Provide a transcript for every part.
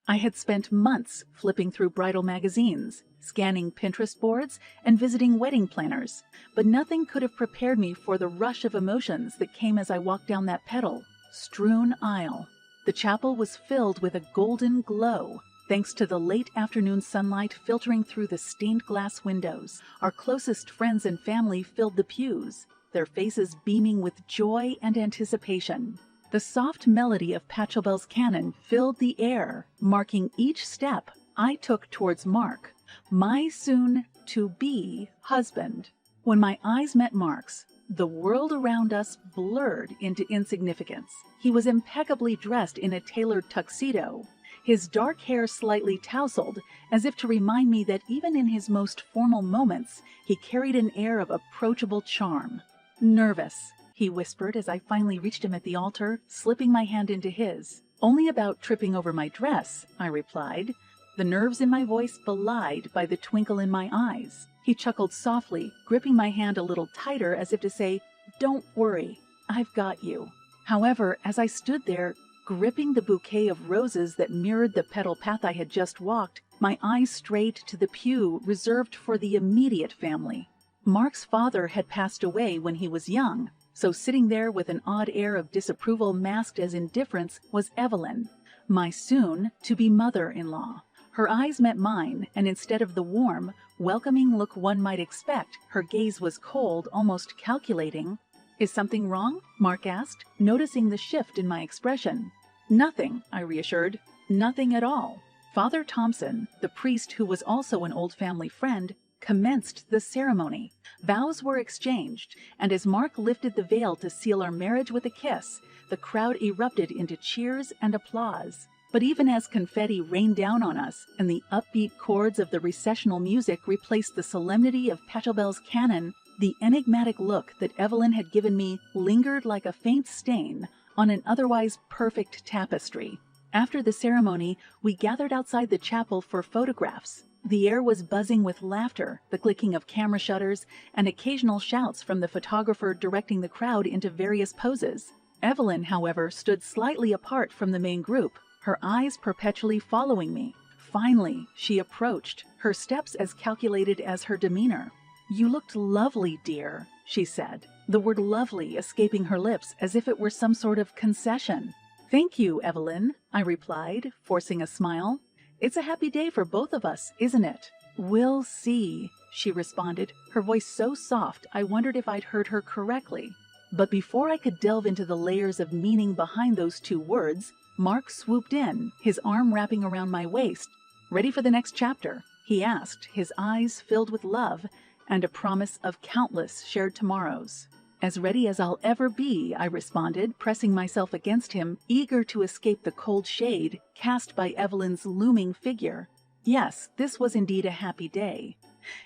I had spent months flipping through bridal magazines, scanning Pinterest boards, and visiting wedding planners, but nothing could have prepared me for the rush of emotions that came as I walked down that petal-strewn aisle. The chapel was filled with a golden glow, thanks to the late afternoon sunlight filtering through the stained glass windows. Our closest friends and family filled the pews, their faces beaming with joy and anticipation. The soft melody of Pachelbel's canon filled the air, marking each step I took towards Mark, my soon-to-be husband. When my eyes met Mark's, the world around us blurred into insignificance. He was impeccably dressed in a tailored tuxedo, his dark hair slightly tousled, as if to remind me that even in his most formal moments, he carried an air of approachable charm. "Nervous," he whispered as I finally reached him at the altar, slipping my hand into his. "Only about tripping over my dress," I replied, the nerves in my voice belied by the twinkle in my eyes. He chuckled softly, gripping my hand a little tighter as if to say, "Don't worry, I've got you." However, as I stood there, gripping the bouquet of roses that mirrored the petal path I had just walked, my eyes strayed to the pew reserved for the immediate family. Mark's father had passed away when he was young, so sitting there with an odd air of disapproval masked as indifference was Evelyn, my soon-to-be mother-in-law. Her eyes met mine, and instead of the warm, welcoming look one might expect, her gaze was cold, almost calculating. "Is something wrong?" Mark asked, noticing the shift in my expression. "Nothing," I reassured. "Nothing at all." Father Thompson, the priest who was also an old family friend, commenced the ceremony. Vows were exchanged, and as Mark lifted the veil to seal our marriage with a kiss, the crowd erupted into cheers and applause. But even as confetti rained down on us and the upbeat chords of the recessional music replaced the solemnity of Pachelbel's canon, the enigmatic look that Evelyn had given me lingered like a faint stain on an otherwise perfect tapestry. After the ceremony, we gathered outside the chapel for photographs. The air was buzzing with laughter, the clicking of camera shutters, and occasional shouts from the photographer directing the crowd into various poses. Evelyn, however, stood slightly apart from the main group, her eyes perpetually following me. Finally, she approached, her steps as calculated as her demeanor. "You looked lovely, dear," she said, the word lovely escaping her lips as if it were some sort of concession. "Thank you, Evelyn," I replied, forcing a smile. "It's a happy day for both of us, isn't it?" "We'll see," she responded, her voice so soft I wondered if I'd heard her correctly. But before I could delve into the layers of meaning behind those two words, Mark swooped in, his arm wrapping around my waist. "Ready for the next chapter?" he asked, his eyes filled with love and a promise of countless shared tomorrows. "As ready as I'll ever be," I responded, pressing myself against him, eager to escape the cold shade cast by Evelyn's looming figure. Yes, this was indeed a happy day.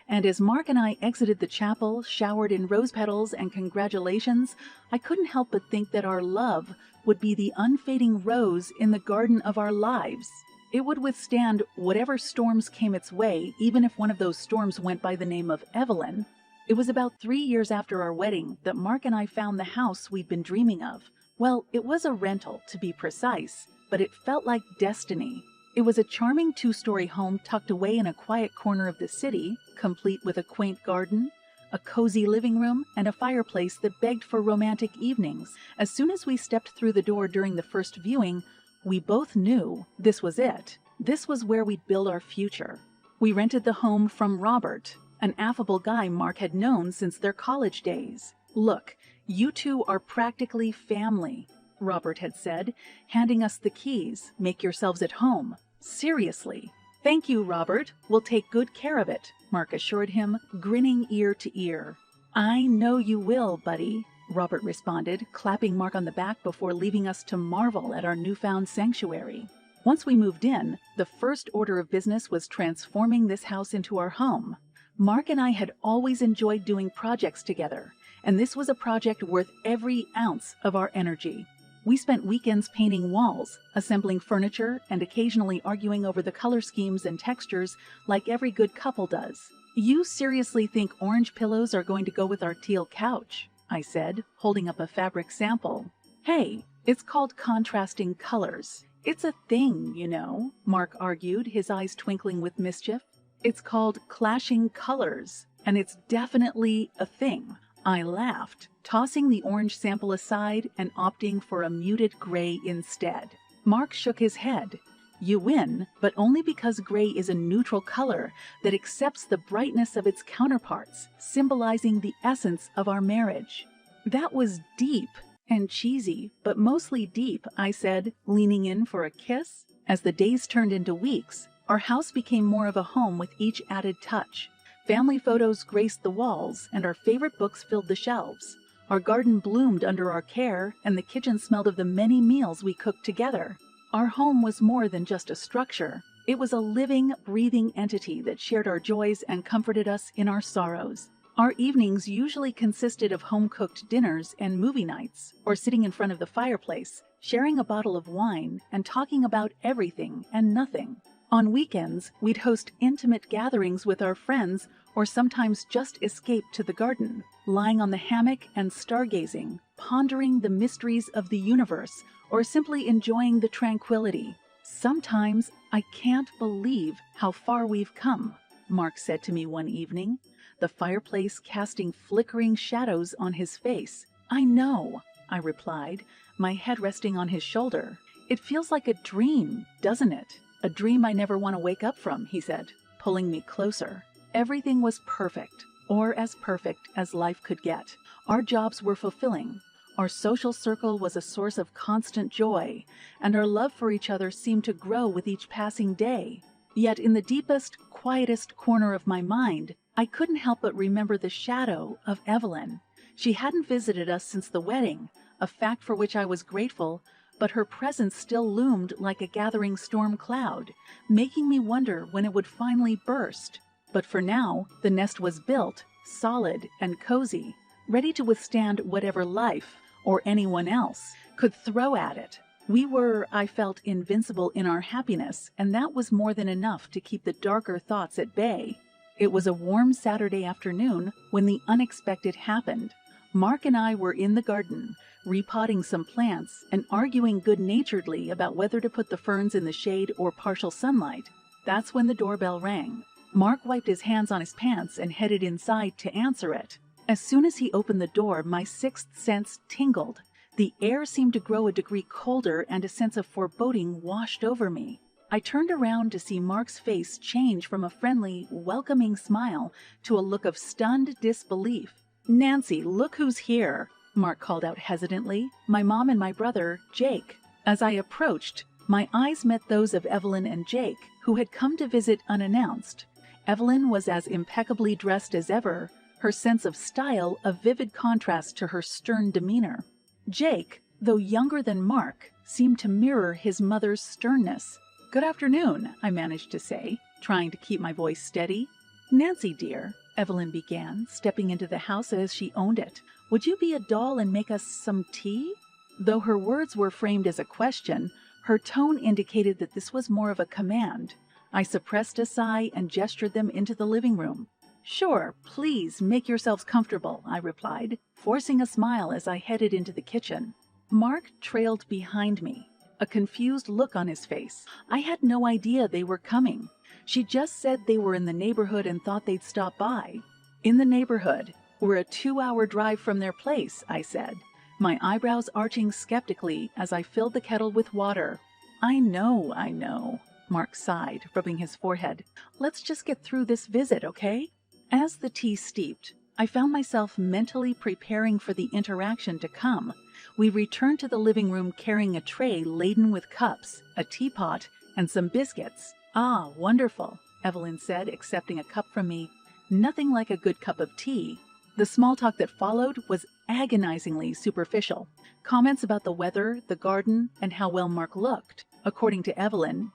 And as Mark and I exited the chapel, showered in rose petals and congratulations, I couldn't help but think that our love would be the unfading rose in the garden of our lives. It would withstand whatever storms came its way, even if one of those storms went by the name of Evelyn. It was about 3 years after our wedding that Mark and I found the house we'd been dreaming of. Well, it was a rental, to be precise, but it felt like destiny. It was a charming 2-story home tucked away in a quiet corner of the city, complete with a quaint garden, a cozy living room, and a fireplace that begged for romantic evenings. As soon as we stepped through the door during the first viewing, we both knew this was it. This was where we'd build our future. We rented the home from Robert, an affable guy Mark had known since their college days. "Look, you two are practically family," Robert had said, handing us the keys. "Make yourselves at home. Seriously." "Thank you, Robert. We'll take good care of it," Mark assured him, grinning ear to ear. "I know you will, buddy," Robert responded, clapping Mark on the back before leaving us to marvel at our newfound sanctuary. Once we moved in, the first order of business was transforming this house into our home. Mark and I had always enjoyed doing projects together, and this was a project worth every ounce of our energy. We spent weekends painting walls, assembling furniture, and occasionally arguing over the color schemes and textures like every good couple does. "You seriously think orange pillows are going to go with our teal couch?" I said, holding up a fabric sample. "Hey, it's called contrasting colors. It's a thing, Mark argued, his eyes twinkling with mischief. It's called clashing colors, and it's definitely a thing. I laughed, tossing the orange sample aside and opting for a muted gray instead. Mark shook his head. You win, but only because gray is a neutral color that accepts the brightness of its counterparts, symbolizing the essence of our marriage. That was deep and cheesy, but mostly deep, I said, leaning in for a kiss. As the days turned into weeks, our house became more of a home with each added touch. Family photos graced the walls, and our favorite books filled the shelves. Our garden bloomed under our care, and the kitchen smelled of the many meals we cooked together. Our home was more than just a structure. It was a living, breathing entity that shared our joys and comforted us in our sorrows. Our evenings usually consisted of home-cooked dinners and movie nights, or sitting in front of the fireplace, sharing a bottle of wine and talking about everything and nothing. On weekends, we'd host intimate gatherings with our friends or sometimes just escape to the garden, lying on the hammock and stargazing, pondering the mysteries of the universe, or simply enjoying the tranquility. Sometimes I can't believe how far we've come, Mark said to me one evening, the fireplace casting flickering shadows on his face. I know, I replied, my head resting on his shoulder. It feels like a dream, doesn't it? A dream I never want to wake up from, he said, pulling me closer. Everything was perfect, or as perfect as life could get. Our jobs were fulfilling. Our social circle was a source of constant joy, and our love for each other seemed to grow with each passing day. Yet in the deepest, quietest corner of my mind, I couldn't help but remember the shadow of Evelyn. She hadn't visited us since the wedding, a fact for which I was grateful, but her presence still loomed like a gathering storm cloud, making me wonder when it would finally burst. But for now, the nest was built, solid and cozy, ready to withstand whatever life, or anyone else, could throw at it. We were, I felt, invincible in our happiness, and that was more than enough to keep the darker thoughts at bay. It was a warm Saturday afternoon when the unexpected happened. Mark and I were in the garden, repotting some plants and arguing good-naturedly about whether to put the ferns in the shade or partial sunlight. That's when the doorbell rang. Mark wiped his hands on his pants and headed inside to answer it. As soon as he opened the door, my sixth sense tingled. The air seemed to grow a degree colder and a sense of foreboding washed over me. I turned around to see Mark's face change from a friendly, welcoming smile to a look of stunned disbelief. "Nancy, look who's here," Mark called out hesitantly. "My mom and my brother, Jake." As I approached, my eyes met those of Evelyn and Jake, who had come to visit unannounced. Evelyn was as impeccably dressed as ever, her sense of style a vivid contrast to her stern demeanor. Jake, though younger than Mark, seemed to mirror his mother's sternness. "Good afternoon," I managed to say, trying to keep my voice steady. "Nancy, dear," Evelyn began, stepping into the house as she owned it, "would you be a doll and make us some tea?" Though her words were framed as a question, her tone indicated that this was more of a command. I suppressed a sigh and gestured them into the living room. "Sure, please make yourselves comfortable," I replied, forcing a smile as I headed into the kitchen. Mark trailed behind me, a confused look on his face. I had no idea they were coming. She just said they were in the neighborhood and thought they'd stop by. "In the neighborhood. We're a 2-hour drive from their place," I said, my eyebrows arching skeptically as I filled the kettle with water. I know," Mark sighed, rubbing his forehead. "Let's just get through this visit, okay?" As the tea steeped, I found myself mentally preparing for the interaction to come. We returned to the living room carrying a tray laden with cups, a teapot, and some biscuits. "Ah, wonderful," Evelyn said, accepting a cup from me. "Nothing like a good cup of tea." The small talk that followed was agonizingly superficial. Comments about the weather, the garden, and how well Mark looked, according to Evelyn,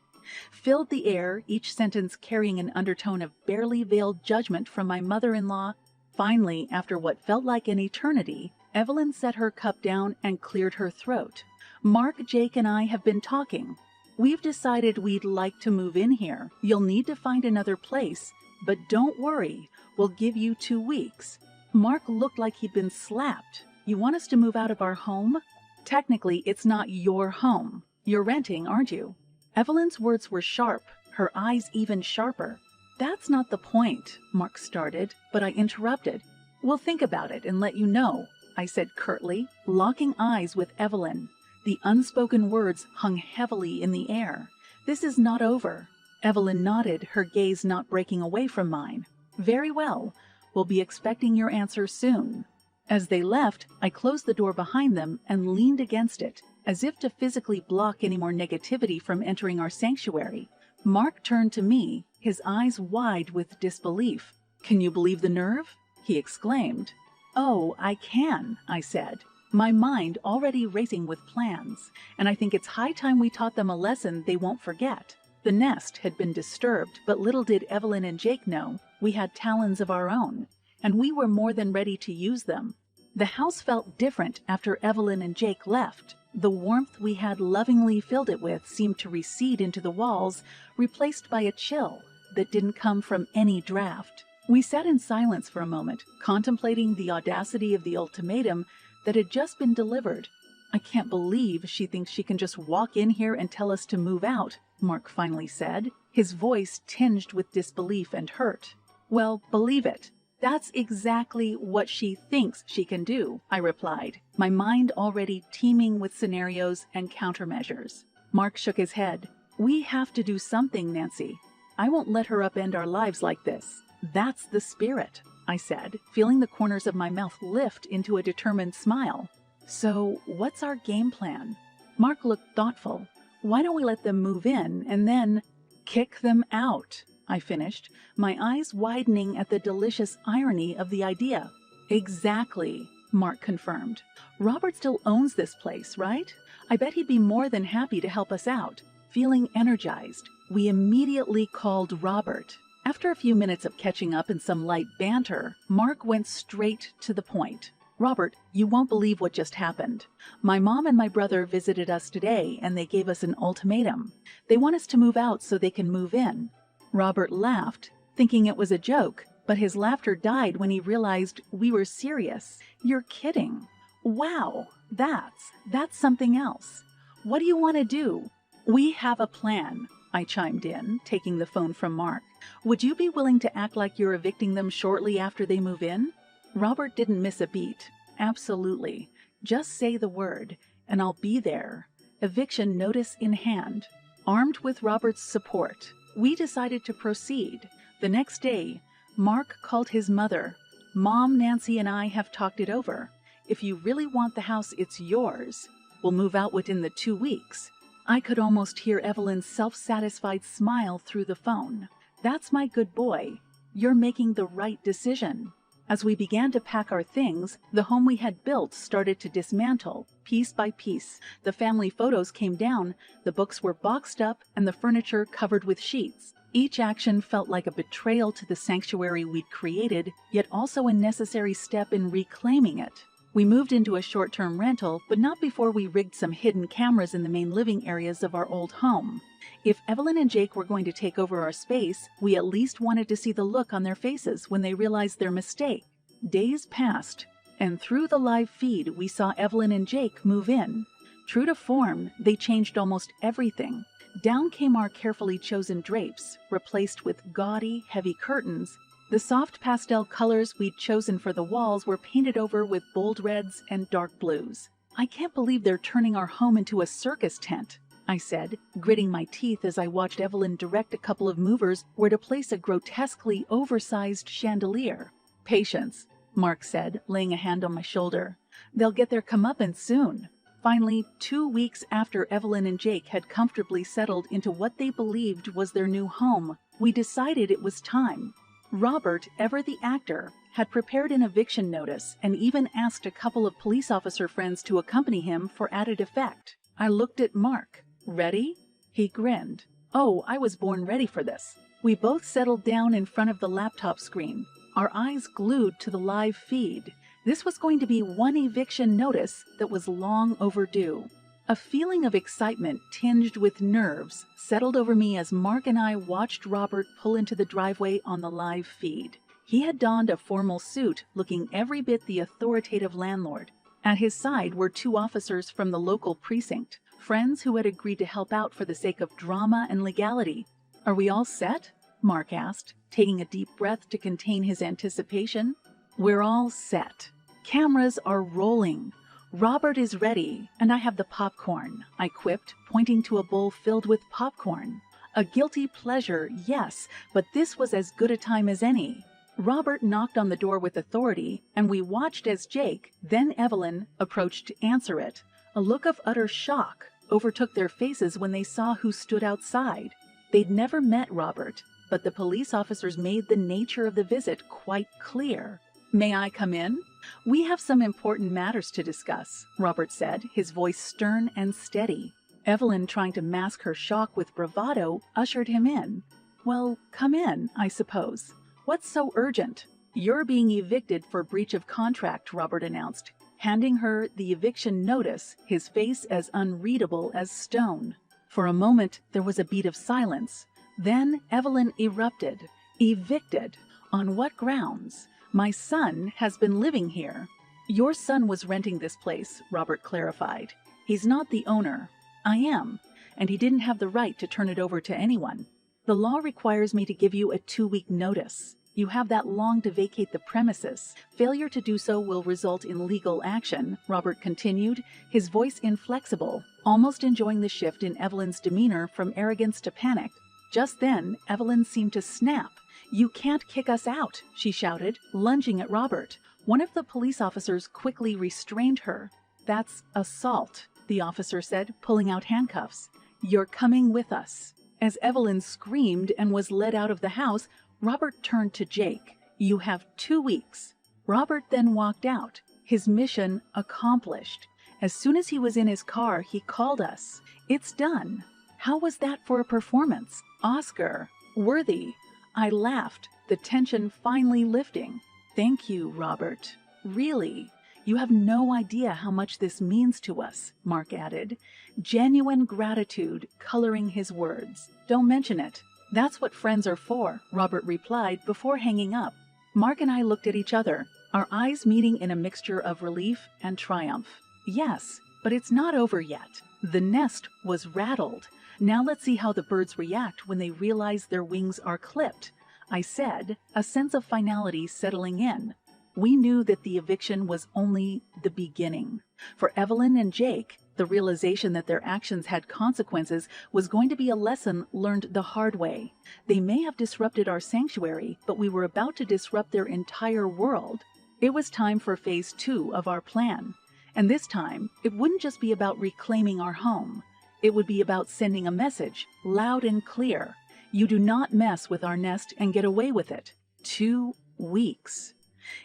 filled the air, each sentence carrying an undertone of barely veiled judgment from my mother-in-law. Finally, after what felt like an eternity, Evelyn set her cup down and cleared her throat. "Mark, Jake, and I have been talking. We've decided we'd like to move in here. You'll need to find another place, but don't worry, we'll give you 2 weeks." Mark looked like he'd been slapped. "You want us to move out of our home?" "Technically, it's not your home. You're renting, aren't you? Evelyn's words were sharp, her eyes even sharper. That's not the point, Mark started, but I interrupted. We'll think about it and let you know, I said curtly, locking eyes with Evelyn. The unspoken words hung heavily in the air. This is not over. Evelyn nodded, her gaze not breaking away from mine. Very well. We'll be expecting your answer soon. As they left, I closed the door behind them and leaned against it, as if to physically block any more negativity from entering our sanctuary. Mark turned to me, his eyes wide with disbelief. Can you believe the nerve? He exclaimed. Oh, I can, I said, my mind already racing with plans, and I think it's high time we taught them a lesson they won't forget. The nest had been disturbed, but little did Evelyn and Jake know we had talons of our own, and we were more than ready to use them. The house felt different after Evelyn and Jake left. The warmth we had lovingly filled it with seemed to recede into the walls, replaced by a chill that didn't come from any draft. We sat in silence for a moment, contemplating the audacity of the ultimatum that had just been delivered. I can't believe she thinks she can just walk in here and tell us to move out, Mark finally said, his voice tinged with disbelief and hurt. Well, believe it. That's exactly what she thinks she can do, I replied, my mind already teeming with scenarios and countermeasures. Mark shook his head. We have to do something, Nancy. I won't let her upend our lives like this. That's the spirit, I said, feeling the corners of my mouth lift into a determined smile. So, what's our game plan? Mark looked thoughtful. Why don't we let them move in and then kick them out? I finished, my eyes widening at the delicious irony of the idea. Exactly, Mark confirmed. Robert still owns this place, right? I bet he'd be more than happy to help us out. Feeling energized, we immediately called Robert. After a few minutes of catching up and some light banter, Mark went straight to the point. Robert, you won't believe what just happened. My mom and my brother visited us today, and they gave us an ultimatum. They want us to move out so they can move in. Robert laughed, thinking it was a joke, but his laughter died when he realized we were serious. You're kidding. Wow, that's something else. What do you want to do? We have a plan, I chimed in, taking the phone from Mark. Would you be willing to act like you're evicting them shortly after they move in? Robert didn't miss a beat. Absolutely. Just say the word, and I'll be there. Eviction notice in hand. Armed with Robert's support, we decided to proceed. The next day, Mark called his mother. Mom, Nancy, and I have talked it over. If you really want the house, it's yours. We'll move out within the 2 weeks. I could almost hear Evelyn's self-satisfied smile through the phone. That's my good boy. You're making the right decision. As we began to pack our things, the home we had built started to dismantle, piece by piece. The family photos came down, the books were boxed up, and the furniture covered with sheets. Each action felt like a betrayal to the sanctuary we'd created, yet also a necessary step in reclaiming it. We moved into a short-term rental, but not before we rigged some hidden cameras in the main living areas of our old home. If Evelyn and Jake were going to take over our space, we at least wanted to see the look on their faces when they realized their mistake. Days passed, and through the live feed we saw Evelyn and Jake move in. True to form, they changed almost everything. Down came our carefully chosen drapes, replaced with gaudy, heavy curtains. The soft pastel colors we'd chosen for the walls were painted over with bold reds and dark blues. I can't believe they're turning our home into a circus tent, I said, gritting my teeth as I watched Evelyn direct a couple of movers where to place a grotesquely oversized chandelier. Patience, Mark said, laying a hand on my shoulder. They'll get their comeuppance soon. Finally, 2 weeks after Evelyn and Jake had comfortably settled into what they believed was their new home, we decided it was time. Robert, ever the actor, had prepared an eviction notice and even asked a couple of police officer friends to accompany him for added effect. I looked at Mark. Ready? He grinned. Oh, I was born ready for this. We both settled down in front of the laptop screen, our eyes glued to the live feed. This was going to be one eviction notice that was long overdue. A feeling of excitement tinged with nerves settled over me as Mark and I watched Robert pull into the driveway on the live feed. He had donned a formal suit, looking every bit the authoritative landlord. At his side were 2 officers from the local precinct. friends who had agreed to help out for the sake of drama and legality. "Are we all set?" Mark asked, taking a deep breath to contain his anticipation. "We're all set. Cameras are rolling. Robert is ready, and I have the popcorn," I quipped, pointing to a bowl filled with popcorn. "A guilty pleasure, yes, but this was as good a time as any." Robert knocked on the door with authority, and we watched as Jake, then Evelyn, approached to answer it. A look of utter shock overtook their faces when they saw who stood outside. They'd never met Robert, but the police officers made the nature of the visit quite clear. "May I come in? We have some important matters to discuss," Robert said, his voice stern and steady. Evelyn, trying to mask her shock with bravado, ushered him in. "Well, come in, I suppose. What's so urgent?" "You're being evicted for breach of contract," Robert announced, handing her the eviction notice, his face as unreadable as stone. For a moment, there was a beat of silence. Then Evelyn erupted. "Evicted? On what grounds? My son has been living here." "Your son was renting this place," Robert clarified. "He's not the owner. I am, and he didn't have the right to turn it over to anyone. The law requires me to give you a 2-week notice. You have that long to vacate the premises. Failure to do so will result in legal action," Robert continued, his voice inflexible, almost enjoying the shift in Evelyn's demeanor from arrogance to panic. Just then, Evelyn seemed to snap. "You can't kick us out," she shouted, lunging at Robert. One of the police officers quickly restrained her. "That's assault," the officer said, pulling out handcuffs. "You're coming with us." As Evelyn screamed and was led out of the house, Robert turned to Jake. "You have 2 weeks." Robert then walked out, his mission accomplished. As soon as he was in his car, he called us. "It's done." How was that for a performance? Oscar worthy. I laughed, the tension finally lifting. "Thank you, Robert. Really. You have no idea how much this means to us," Mark added, genuine gratitude coloring his words. "Don't mention it. That's what friends are for," Robert replied before hanging up. Mark and I looked at each other, our eyes meeting in a mixture of relief and triumph. "Yes, but it's not over yet." The nest was rattled. "Now let's see how the birds react when they realize their wings are clipped," I said, a sense of finality settling in. We knew that the eviction was only the beginning. For Evelyn and Jake, the realization that their actions had consequences was going to be a lesson learned the hard way. They may have disrupted our sanctuary, but we were about to disrupt their entire world. It was time for phase 2 of our plan. And this time, it wouldn't just be about reclaiming our home. It would be about sending a message, loud and clear. You do not mess with our nest and get away with it. 2 weeks.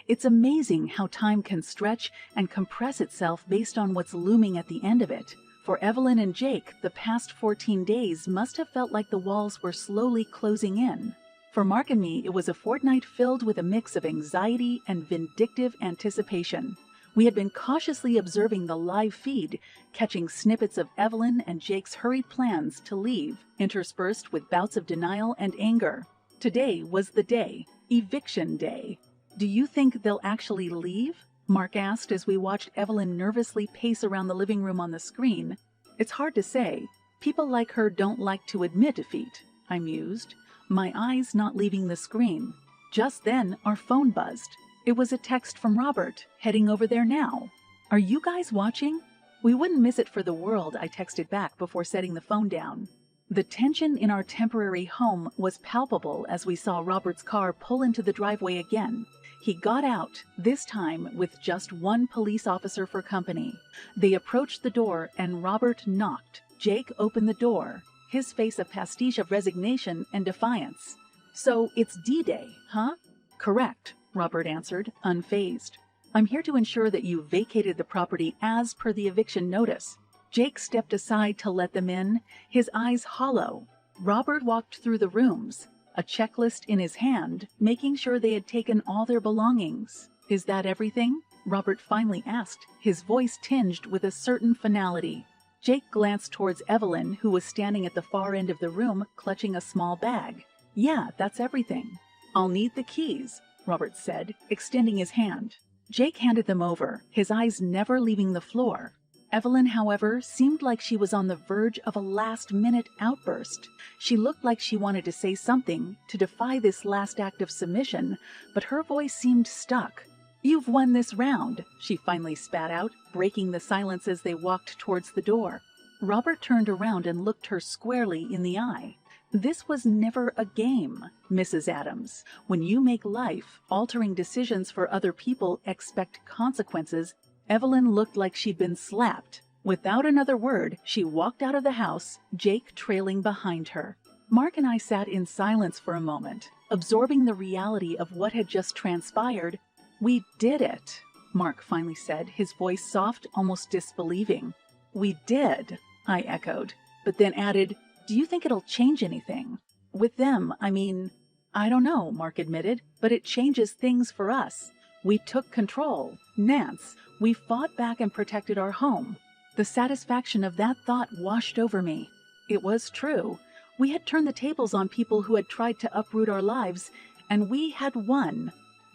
It's amazing how time can stretch and compress itself based on what's looming at the end of it. For Evelyn and Jake, the past 14 days must have felt like the walls were slowly closing in. For Mark and me, it was a fortnight filled with a mix of anxiety and vindictive anticipation. We had been cautiously observing the live feed, catching snippets of Evelyn and Jake's hurried plans to leave, interspersed with bouts of denial and anger. Today was the day, eviction day. "Do you think they'll actually leave?" Mark asked as we watched Evelyn nervously pace around the living room on the screen. "It's hard to say. People like her don't like to admit defeat," I mused, my eyes not leaving the screen. Just then, our phone buzzed. It was a text from Robert, heading over there now. "Are you guys watching?" "We wouldn't miss it for the world," I texted back before setting the phone down. The tension in our temporary home was palpable as we saw Robert's car pull into the driveway again. He got out, this time with just one police officer for company. They approached the door and Robert knocked. Jake opened the door, his face a pastiche of resignation and defiance. "So it's D-Day, huh?" "Correct," Robert answered, unfazed. "I'm here to ensure that you vacated the property as per the eviction notice." Jake stepped aside to let them in, his eyes hollow. Robert walked through the rooms, a checklist in his hand, making sure they had taken all their belongings. "Is that everything?" Robert finally asked, his voice tinged with a certain finality. Jake glanced towards Evelyn, who was standing at the far end of the room, clutching a small bag. "Yeah, that's everything." "I'll need the keys," Robert said, extending his hand. Jake handed them over, his eyes never leaving the floor. Evelyn, however, seemed like she was on the verge of a last-minute outburst. She looked like she wanted to say something to defy this last act of submission, but her voice seemed stuck. "You've won this round," she finally spat out, breaking the silence as they walked towards the door. Robert turned around and looked her squarely in the eye. "This was never a game, Mrs. Adams. When you make life-altering decisions for other people, expect consequences." Evelyn looked like she'd been slapped. Without another word, she walked out of the house, Jake trailing behind her. Mark and I sat in silence for a moment, absorbing the reality of what had just transpired. "We did it," Mark finally said, his voice soft, almost disbelieving. "We did," I echoed, but then added, "Do you think it'll change anything?" "With them, I mean." "I don't know," Mark admitted, "but it changes things for us. We took control. Nance, we fought back and protected our home." The satisfaction of that thought washed over me. It was true. We had turned the tables on people who had tried to uproot our lives, and we had won.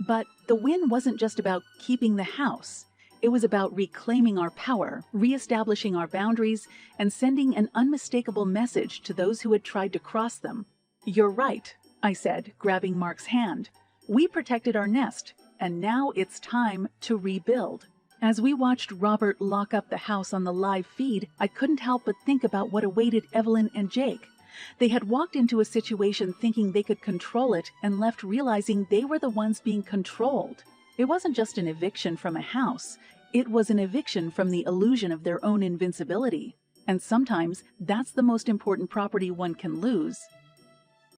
But the win wasn't just about keeping the house. It was about reclaiming our power, reestablishing our boundaries, and sending an unmistakable message to those who had tried to cross them. "You're right," I said, grabbing Mark's hand. "We protected our nest, and now it's time to rebuild." As we watched Robert lock up the house on the live feed, I couldn't help but think about what awaited Evelyn and Jake. They had walked into a situation thinking they could control it and left realizing they were the ones being controlled. It wasn't just an eviction from a house. It was an eviction from the illusion of their own invincibility. And sometimes that's the most important property one can lose.